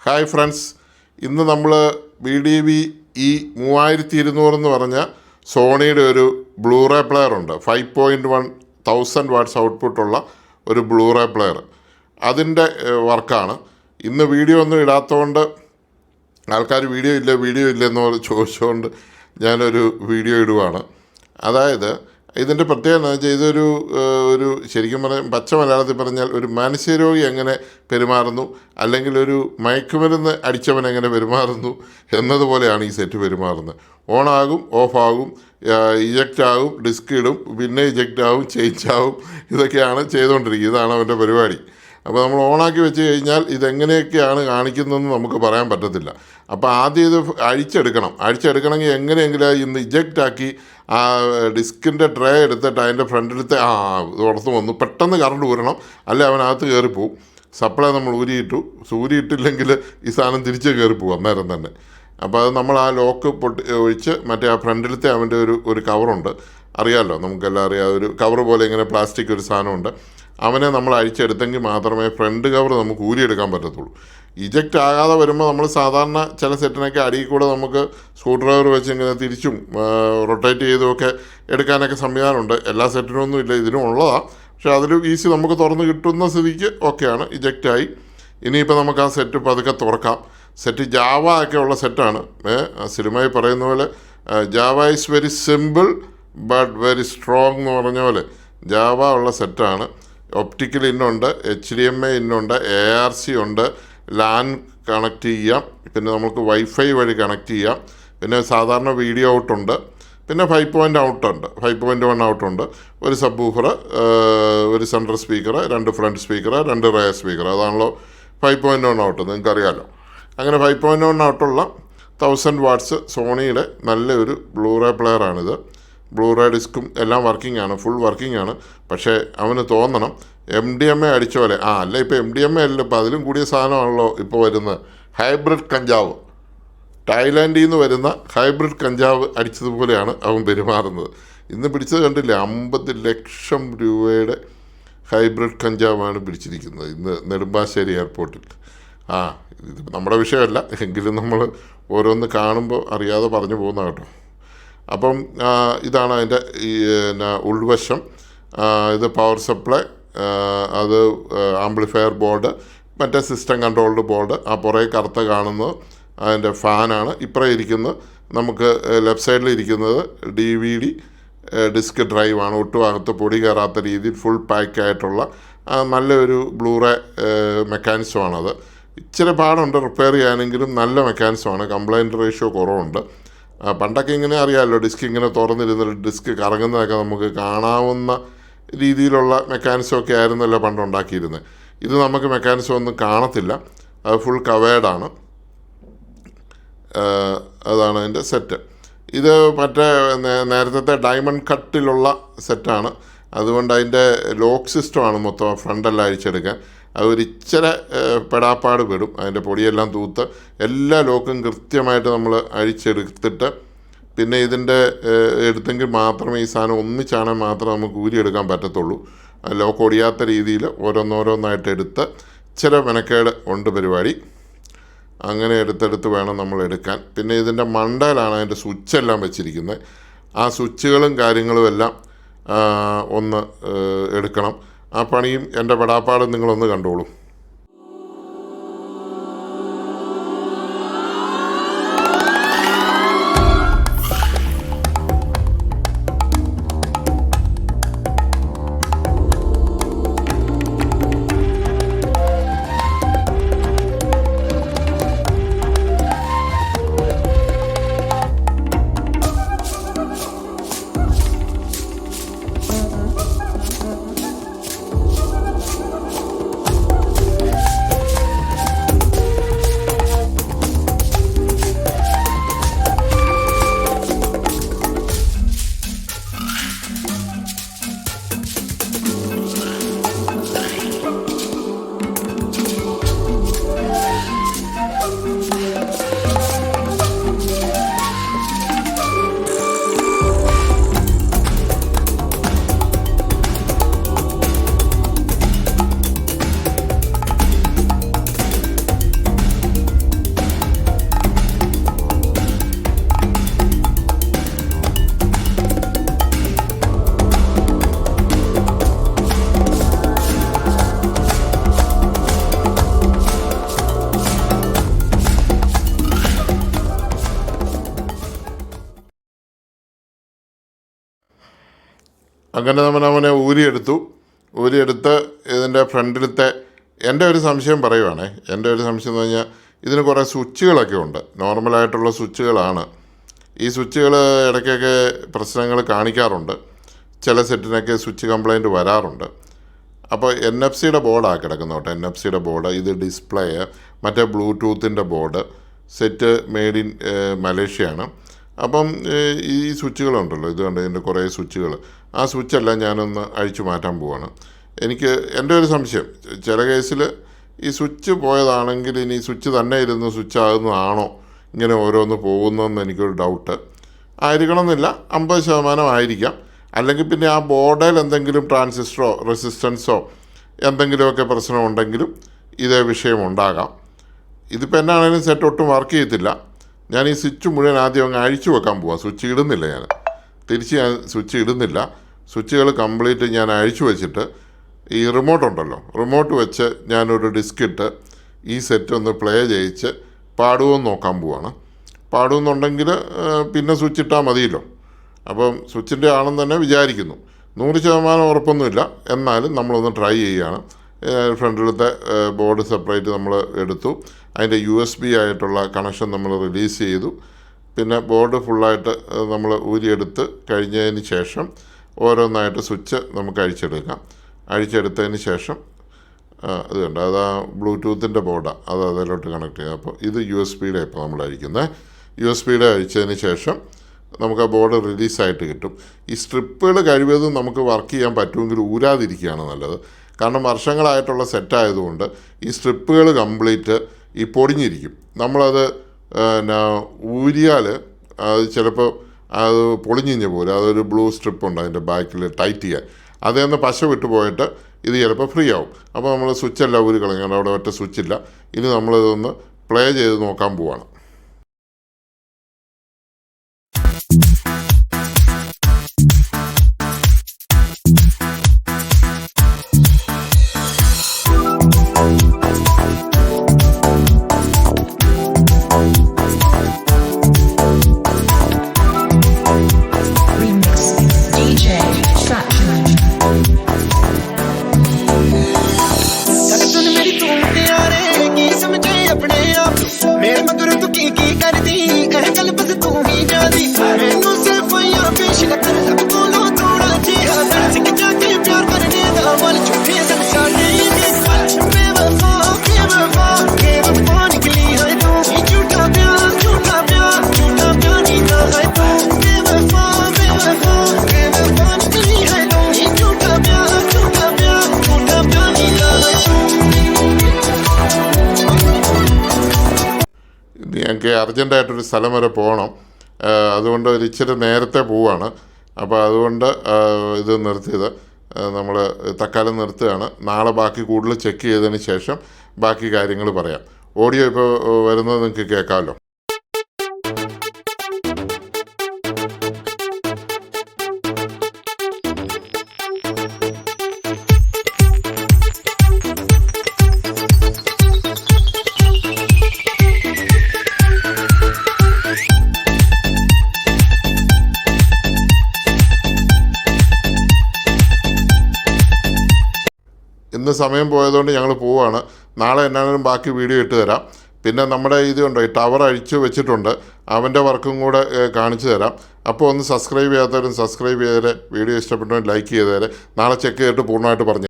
Hi friends, ഇന്ന് നമ്മൾ BDV-E3200 എന്ന് പറഞ്ഞ സോണിയുടെ ഒരു ബ്ലൂറേ പ്ലെയർ ഉണ്ട്. 5.1 1000 വാട്ട്സ് ഔട്ട്പുട്ടുള്ള ഒരു ബ്ലൂറേ പ്ലെയർ, അതിൻ്റെ വർക്കാണ്. ഇന്ന് വീഡിയോ ഒന്നും ഇടാത്തതുകൊണ്ട് ആൾക്കാർ വീഡിയോ ഇല്ല എന്ന് ചോദിച്ചുകൊണ്ട് ഞാനൊരു വീഡിയോ ഇടുവാണ്. അതായത് ഇതിൻ്റെ പ്രത്യേകത എന്ന് വെച്ചാൽ ഇതൊരു ശരിക്കും പറഞ്ഞാൽ പച്ച മലയാളത്തിൽ പറഞ്ഞാൽ ഒരു മാനസികരോഗി എങ്ങനെ പെരുമാറുന്നു, അല്ലെങ്കിൽ ഒരു മയക്കുമരുന്ന് അടിച്ചവൻ എങ്ങനെ പെരുമാറുന്നു എന്നതുപോലെയാണ് ഈ സെറ്റ് പെരുമാറുന്നത്. ഓണാകും, ഓഫാകും, ഇജക്റ്റ് ആകും, ഡിസ്ക് ഇടും, പിന്നെ ഇജക്റ്റ് ആകും, ചേഞ്ച് ആകും, ഇതൊക്കെയാണ് ചെയ്തുകൊണ്ടിരിക്കുന്നത്. ഇതാണ് അവൻ്റെ പരിപാടി. അപ്പോൾ നമ്മൾ ഓണാക്കി വെച്ച് കഴിഞ്ഞാൽ ഇതെങ്ങനെയൊക്കെയാണ് കാണിക്കുന്നതെന്ന് നമുക്ക് പറയാൻ പറ്റത്തില്ല. അപ്പോൾ ആദ്യം ഇത് അഴിച്ചെടുക്കണമെങ്കിൽ എങ്ങനെയെങ്കിലും ഇന്ന് ഇജക്റ്റാക്കി ആ ഡിസ്കിൻ്റെ ട്രേ എടുത്തിട്ട് അതിൻ്റെ ഫ്രണ്ടിലത്തെ പുറത്ത് വന്നു പെട്ടെന്ന് കറണ്ട് ഊരണം, അല്ലെ അവനകത്ത് കയറിപ്പോവും. സപ്ലൈ നമ്മൾ ഊരിയിട്ടില്ലെങ്കിൽ ഈ സാധനം തിരിച്ച് കയറിപ്പോവും അന്നേരം തന്നെ. അപ്പോൾ അത് നമ്മൾ ആ ലോക്ക് ഒഴിച്ച് മറ്റേ ആ ഫ്രണ്ടിലത്തെ അവൻ്റെ ഒരു കവറുണ്ട്, അറിയാമല്ലോ, നമുക്കെല്ലാം അറിയാം. ഒരു കവർ പോലെ ഇങ്ങനെ പ്ലാസ്റ്റിക് ഒരു സാധനമുണ്ട്. അവനെ നമ്മൾ അഴിച്ചെടുത്തെങ്കിൽ മാത്രമേ ഫ്രണ്ട് കവർ നമുക്ക് ഊരിയെടുക്കാൻ പറ്റത്തുള്ളൂ. ഇജക്റ്റ് ആകാതെ വരുമ്പോൾ നമ്മൾ സാധാരണ ചില സെറ്റിനൊക്കെ അടിയിൽ കൂടെ നമുക്ക് സ്ക്രൂ ഡ്രൈവർ വെച്ച് ഇങ്ങനെ തിരിച്ചും റൊട്ടേറ്റ് ചെയ്തുമൊക്കെ എടുക്കാനൊക്കെ സംവിധാനമുണ്ട്. എല്ലാ സെറ്റിനൊന്നും ഇല്ല, ഇതിനും ഉള്ളതാണ്. പക്ഷേ അതിലും ഈസി നമുക്ക് തുറന്ന് കിട്ടുന്ന സ്ഥിതിക്ക് ഓക്കെയാണ്. ഇജക്റ്റായി. ഇനിയിപ്പോൾ നമുക്ക് ആ സെറ്റ് പതുക്കെ തുറക്കാം. സെറ്റ് ജാവ ഒക്കെ ഉള്ള സെറ്റാണ്. സിനിമയിൽ പറയുന്ന പോലെ Java is very simple but very strong എന്ന് പറഞ്ഞ പോലെ ജാവ ഉള്ള സെറ്റാണ്. ഒപ്റ്റിക്കൽ ഇന്നുണ്ട്, HDMI ഇന്നുണ്ട്, ARC ഉണ്ട്, ലാൻ കണക്ട് ചെയ്യാം, പിന്നെ നമുക്ക് വൈഫൈ വഴി കണക്ട് ചെയ്യാം, പിന്നെ സാധാരണ വീഡിയോ ഔട്ടുണ്ട്, പിന്നെ 5.1 ഔട്ടുണ്ട്, ഒരു സബ് വൂഫർ, ഒരു central speaker, 2 front speaker, 2 rear speaker. അതാണല്ലോ 5.1 ഔട്ട്, നിങ്ങൾക്കറിയാമല്ലോ. അങ്ങനെ 5.1 ഔട്ടുള്ള 1000 വാട്ട്സ് സോണിയുടെ നല്ലൊരു ബ്ലൂറേ പ്ലെയറാണിത്. ബ്ലൂറേ ഡിസ്കും എല്ലാം വർക്കിംഗ് ആണ്, ഫുൾ വർക്കിംഗ് ആണ്. പക്ഷേ അവന് തോന്നണം MDMA അടിച്ച പോലെ. അല്ല, ഇപ്പോൾ MDMA അല്ല, ഇപ്പോൾ അതിലും കൂടിയ സാധനമാണല്ലോ ഇപ്പോൾ വരുന്നത്, ഹൈബ്രിഡ് കഞ്ചാവ്. തായ്ലാൻഡിൽ നിന്ന് വരുന്ന ഹൈബ്രിഡ് കഞ്ചാവ് അടിച്ചതുപോലെയാണ് അവൻ പെരുമാറുന്നത്. ഇന്ന് പിടിച്ചത് കണ്ടില്ലേ, 50 ലക്ഷം രൂപയുടെ ഹൈബ്രിഡ് കഞ്ചാവാണ് പിടിച്ചിരിക്കുന്നത് ഇന്ന് നെടുമ്പാശ്ശേരി എയർപോർട്ടിൽ. ഇത് നമ്മുടെ വിഷയമല്ല, എങ്കിലും നമ്മൾ ഓരോന്ന് കാണുമ്പോൾ അറിയാതെ പറഞ്ഞു പോകുന്ന കേട്ടോ. അപ്പം ഇതാണ് അതിൻ്റെ ഉൾവശം. ഇത് പവർ സപ്ലൈ, അത് ആംപ്ലിഫയർ ബോർഡ്, മറ്റേ സിസ്റ്റം കൺട്രോൾഡ് ബോർഡ്. ആ പുറകെ കറുത്ത കാണുന്നത് അതിൻ്റെ ഫാനാണ്. ഇപ്പുറം ഇരിക്കുന്നത്, നമുക്ക് ലെഫ്റ്റ് സൈഡിൽ ഇരിക്കുന്നത് DVD ഡിസ്ക് ഡ്രൈവാണ്. ഒട്ടും അകത്ത് പൊടി കയറാത്ത രീതിയിൽ ഫുൾ പാക്കായിട്ടുള്ള നല്ലൊരു ബ്ലൂറേ മെക്കാനിസമാണത്. ഇച്ചിരി പാടുണ്ട് റിപ്പയർ ചെയ്യാനെങ്കിലും നല്ല മെക്കാനിസമാണ്. കംപ്ലൈൻറ്റ് റേഷ്യോ കുറവുണ്ട്. പണ്ടൊക്കെ ഇങ്ങനെ അറിയാമല്ലോ, ഡിസ്ക് ഇങ്ങനെ തുറന്നിരുന്നിട്ട് ഡിസ്ക് കറങ്ങുന്നതൊക്കെ നമുക്ക് കാണാവുന്ന രീതിയിലുള്ള മെക്കാനിസമൊക്കെ ആയിരുന്നല്ലോ പണ്ട് ഉണ്ടാക്കിയിരുന്നത്. ഇത് നമുക്ക് മെക്കാനിസം ഒന്നും കാണത്തില്ല, അത് ഫുൾ കവേർഡാണ്. അതാണ് അതിൻ്റെ സെറ്റ്. ഇത് മറ്റേ നേരത്തെ ഡയമണ്ട് കട്ടിലുള്ള സെറ്റാണ്. അതുകൊണ്ട് അതിൻ്റെ ലോക്ക് സിസ്റ്റമാണ് മൊത്തം ഫ്രണ്ടെല്ലാം അഴിച്ചെടുക്കാൻ. അതൊരു ഇച്ചിരി പെടാപ്പാട് പെടും. അതിൻ്റെ പൊടിയെല്ലാം തൂത്ത് എല്ലാ ലോക്കും കൃത്യമായിട്ട് നമ്മൾ അഴിച്ചെടുത്തിട്ട് പിന്നെ ഇതിൻ്റെ എടുത്തെങ്കിൽ മാത്രമേ ഈ സാധനം ഒന്നിച്ചാണെങ്കിൽ മാത്രമേ നമുക്ക് ഊരിയെടുക്കാൻ പറ്റത്തുള്ളൂ. ലോക്ക് ഒടിയാത്ത രീതിയിൽ ഓരോന്നോരോന്നായിട്ട് എടുത്ത് ഇച്ചിരി മെനക്കേട് ഉണ്ട് പരിപാടി. അങ്ങനെ എടുത്തെടുത്ത് വേണം നമ്മൾ എടുക്കാൻ. പിന്നെ ഇതിൻ്റെ മണ്ടയിലാണ് അതിൻ്റെ സ്വിച്ചെല്ലാം വെച്ചിരിക്കുന്നത്. ആ സ്വിച്ചുകളും കാര്യങ്ങളും എല്ലാം ഒന്ന് എടുക്കണം. ആ പണിയും എൻ്റെ പെടാപ്പാടും നിങ്ങളൊന്ന് കണ്ടോളൂ. അങ്ങനെ അവനെ ഊരിയെടുത്ത് ഇതിൻ്റെ ഫ്രണ്ടിലത്തെ എൻ്റെ ഒരു സംശയം പറയുവാണേ. എൻ്റെ ഒരു സംശയം എന്ന് പറഞ്ഞാൽ ഇതിന് കുറേ സ്വിച്ചുകളൊക്കെ ഉണ്ട്. നോർമലായിട്ടുള്ള സ്വിച്ചുകളാണ്. ഈ സ്വിച്ചുകൾ ഇടയ്ക്കൊക്കെ പ്രശ്നങ്ങൾ കാണിക്കാറുണ്ട്. ചില സെറ്റിനൊക്കെ സ്വിച്ച് കംപ്ലൈൻറ്റ് വരാറുണ്ട്. അപ്പോൾ NFC-യുടെ ബോർഡാണ് കിടക്കുന്നത് കേട്ടോ. NFC-യുടെ ബോർഡ്, ഇത് ഡിസ്പ്ലേ, മറ്റേ ബ്ലൂടൂത്തിൻ്റെ ബോർഡ്. സെറ്റ് മെയ്ഡ് ഇൻ മലേഷ്യയാണ്. അപ്പം ഈ സ്വിച്ചുകളുണ്ടല്ലോ, ഇത് കണ്ട് ഇതിൻ്റെ കുറേ സ്വിച്ചുകൾ, ആ സ്വിച്ചെല്ലാം ഞാനൊന്ന് അഴിച്ചു മാറ്റാൻ പോവാണ്. എൻ്റെ ഒരു സംശയം, ചില കേസിൽ ഈ സ്വിച്ച് പോയതാണെങ്കിൽ ഇനി സ്വിച്ച് തന്നെ ഇരുന്ന് സ്വിച്ച് ആകുന്നതാണോ ഇങ്ങനെ ഓരോന്ന് പോകുന്നതെന്ന് എനിക്കൊരു ഡൗട്ട്. ആയിരിക്കണമെന്നില്ല, 50% ആയിരിക്കാം. അല്ലെങ്കിൽ പിന്നെ ആ ബോർഡിൽ എന്തെങ്കിലും ട്രാൻസിസ്റ്ററോ റെസിസ്റ്റൻസോ എന്തെങ്കിലുമൊക്കെ പ്രശ്നമുണ്ടെങ്കിലും ഇതേ വിഷയമുണ്ടാകാം. ഇതിപ്പോൾ എന്നാണെങ്കിലും സെറ്റ് ഒട്ടും വർക്ക് ചെയ്യത്തില്ല. ഞാൻ ഈ സ്വിച്ച് മുഴുവൻ ആദ്യം അങ്ങ് അഴിച്ചു വെക്കാൻ പോവാം. സ്വിച്ച് ഇടുന്നില്ല, ഞാൻ സ്വിച്ച് ഇടുന്നില്ല. സ്വിച്ചുകൾ കംപ്ലീറ്റ് ഞാൻ അഴിച്ചു വെച്ചിട്ട് ഈ റിമോട്ട് വെച്ച് ഞാനൊരു ഡിസ്ക് ഇട്ട് ഈ സെറ്റ് ഒന്ന് പ്ലേ ചെയ്യിച്ച് പാടുമെന്ന് നോക്കാൻ പോവാണ്. പാടുമെന്നുണ്ടെങ്കിൽ പിന്നെ സ്വിച്ച് ഇട്ടാൽ മതിയല്ലോ. അപ്പം സ്വിച്ചിൻ്റെ ആണെന്ന് തന്നെ വിചാരിക്കുന്നു. 100% ഉറപ്പൊന്നുമില്ല, എന്നാലും നമ്മളൊന്ന് ട്രൈ ചെയ്യുകയാണ്. ഫ്രണ്ടിലത്തെ ബോർഡ് സെപ്പറേറ്റ് നമ്മൾ എടുത്തു. അതിൻ്റെ USB ആയിട്ടുള്ള കണക്ഷൻ നമ്മൾ റിലീസ് ചെയ്തു. പിന്നെ ബോർഡ് ഫുള്ളായിട്ട് നമ്മൾ ഊരിയെടുത്ത് കഴിഞ്ഞതിന് ശേഷം ഓരോന്നായിട്ട് സ്വിച്ച് നമുക്ക് അഴിച്ചെടുത്തതിന് ശേഷം ഇത് കണ്ടോ, അത് ആ ബ്ലൂടൂത്തിൻ്റെ ബോർഡാണ്, അത് അതിലോട്ട് കണക്ട് ചെയ്യുക. അപ്പോൾ ഇത് USB-യുടെ ഇപ്പോൾ നമ്മൾ അഴിക്കുന്നത്. USB-യുടെ അഴിച്ചതിന് ശേഷം നമുക്ക് ആ ബോർഡ് റിലീസായിട്ട് കിട്ടും. ഈ സ്ട്രിപ്പുകൾ കഴിവതും നമുക്ക് വർക്ക് ചെയ്യാൻ പറ്റുമെങ്കിൽ ഊരാതിരിക്കുകയാണ് നല്ലത്. കാരണം വർഷങ്ങളായിട്ടുള്ള സെറ്റായതുകൊണ്ട് ഈ സ്ട്രിപ്പുകൾ കംപ്ലീറ്റ് ഈ പൊടിഞ്ഞിരിക്കും. നമ്മളത് ഊരിയാൽ അത് ചിലപ്പോൾ അത് പൊളിഞ്ഞിഞ്ഞ് പോലും. അതൊരു ബ്ലൂ സ്ട്രിപ്പുണ്ട് അതിൻ്റെ ബാക്കിൽ ടൈറ്റ് ചെയ്യാൻ. അതേന്ന് പശ വിട്ടു പോയിട്ട് ഇത് ചിലപ്പോൾ ഫ്രീ ആവും. അപ്പോൾ നമ്മൾ സ്വിച്ചെല്ലാം ഊരി കളഞ്ഞാൽ അവിടെ ഒറ്റ സ്വിച്ചില്ല. ഇനി നമ്മളിതൊന്ന് പ്ലേ ചെയ്ത് നോക്കാൻ പോവാണ്. ഞങ്ങൾക്ക് അർജൻറ്റായിട്ടൊരു സ്ഥലം വരെ പോകണം. അതുകൊണ്ട് ഒരു ഇച്ചിരി നേരത്തെ പോവുകയാണ്. അപ്പോൾ അതുകൊണ്ട് ഇത് നിർത്തിയത് നമ്മൾ തൽക്കാലം നിർത്തുകയാണ്. നാളെ ബാക്കി കൂടുതൽ ചെക്ക് ചെയ്തതിന് ശേഷം ബാക്കി കാര്യങ്ങൾ പറയാം. ഓഡിയോ ഇപ്പോൾ വരുന്നത് നിങ്ങൾക്ക് കേൾക്കാമല്ലോ. ഇന്ന് സമയം പോയതുകൊണ്ട് ഞങ്ങൾ പോവുകയാണ്. നാളെ എന്നാലും ബാക്കി വീഡിയോ ഇട്ട് തരാം. പിന്നെ നമ്മുടെ ഇതുണ്ട്, ഈ ടവർ അഴിച്ചു വെച്ചിട്ടുണ്ട്, അവൻ്റെ വർക്കും കൂടെ കാണിച്ചു തരാം. അപ്പോൾ ഒന്ന് സബ്സ്ക്രൈബ് ചെയ്യാത്തവരും സബ്സ്ക്രൈബ് ചെയ്തേരെ, വീഡിയോ ഇഷ്ടപ്പെട്ടവരും ലൈക്ക് ചെയ്തേരെ. നാളെ ചെക്ക് ചെയ്തിട്ട് പൂർണ്ണമായിട്ട് പറഞ്ഞു.